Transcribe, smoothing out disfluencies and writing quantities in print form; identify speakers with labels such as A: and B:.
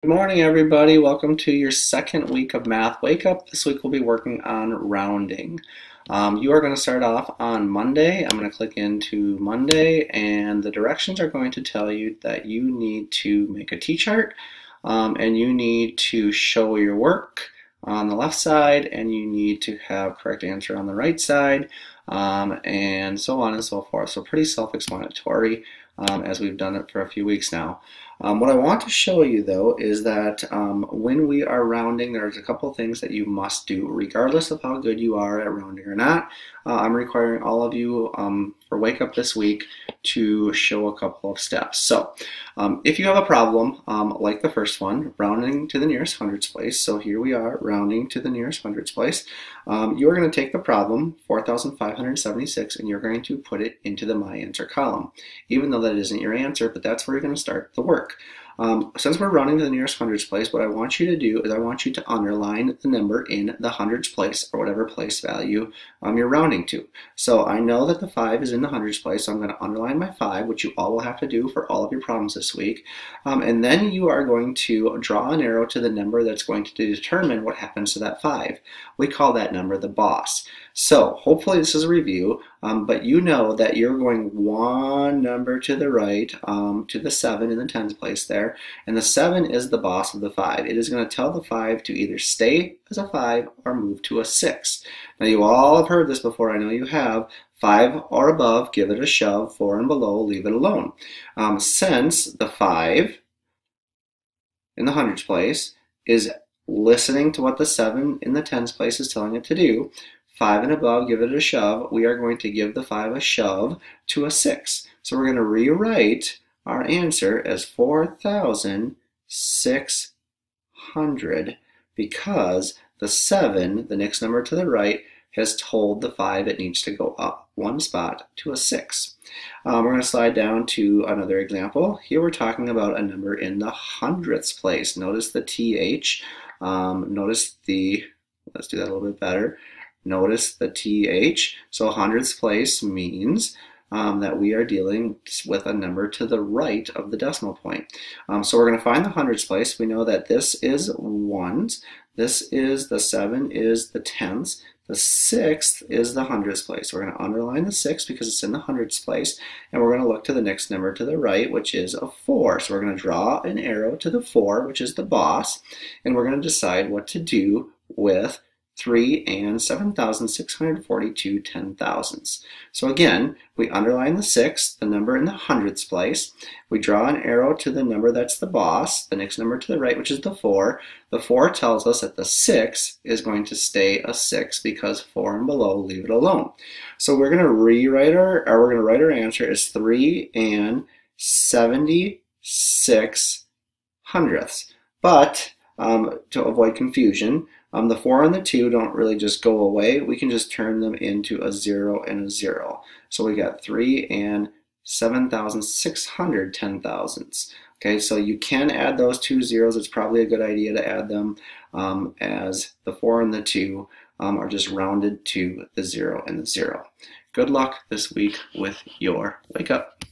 A: Good morning, everybody. Welcome to your second week of Math Wake Up. This week we'll be working on rounding. You are going to start off on Monday. I'm going to click into Monday, and the directions are going to tell you that you need to make a T-chart, and you need to show your work on the left side, and you need to have correct answer on the right side, and so on and so forth. So pretty self-explanatory, as we've done it for a few weeks now. What I want to show you though is that when we are rounding, there's a couple things that you must do regardless of how good you are at rounding or not. I'm requiring all of you for Wake Up this week to show a couple of steps. So if you have a problem like the first one, rounding to the nearest hundreds place, so here we are rounding to the nearest hundreds place, you are going to take the problem 4,576 and you're going to put it into the My Answer column, even though that isn't your answer, but that's where you're going to start the work. Since we're rounding to the nearest hundreds place, what I want you to do is I want you to underline the number in the hundreds place, or whatever place value you're rounding to. So I know that the 5 is in the hundreds place, so I'm going to underline my 5, which you all will have to do for all of your problems this week. And then you are going to draw an arrow to the number that's going to determine what happens to that 5. We call that number the boss. So hopefully this is a review, but you know that you're going one number to the right, to the 7 in the tens place there, and the 7 is the boss of the 5. It is going to tell the 5 to either stay as a 5 or move to a 6. Now you all have heard this before, I know you have. 5 or above, give it a shove. 4 and below, leave it alone. Since the 5 in the hundreds place is listening to what the 7 in the tens place is telling it to do, 5 and above, give it a shove. We are going to give the 5 a shove to a 6. So we're going to rewrite our answer as 4,600 because the 7, the next number to the right, has told the 5 it needs to go up one spot to a 6. We're going to slide down to another example. Here we're talking about a number in the hundredths place. Notice the TH. Notice the, let's do that a little bit better. Notice the TH. So hundredths place means that we are dealing with a number to the right of the decimal point. So we're going to find the hundreds place. We know that this is ones, this is the 7 is the tenths, the 6th is the hundreds place. We're going to underline the 6 because it's in the hundreds place, and we're going to look to the next number to the right, which is a 4. So we're going to draw an arrow to the 4, which is the boss, and we're going to decide what to do with 3 and 7,642 ten-thousandths. So again, we underline the 6, the number in the hundredths place. We draw an arrow to the number that's the boss, the next number to the right, which is the 4. The 4 tells us that the 6 is going to stay a 6 because 4 and below, leave it alone. So we're going to rewrite we're going to write our answer as 3 and 76 hundredths. But to avoid confusion, the 4 and the 2 don't really just go away. We can just turn them into a 0 and a 0. So we got 3 and 7,600 ten-thousandths. Okay, so you can add those two zeros. It's probably a good idea to add them as the 4 and the 2 are just rounded to the 0 and the 0. Good luck this week with your Wake Up.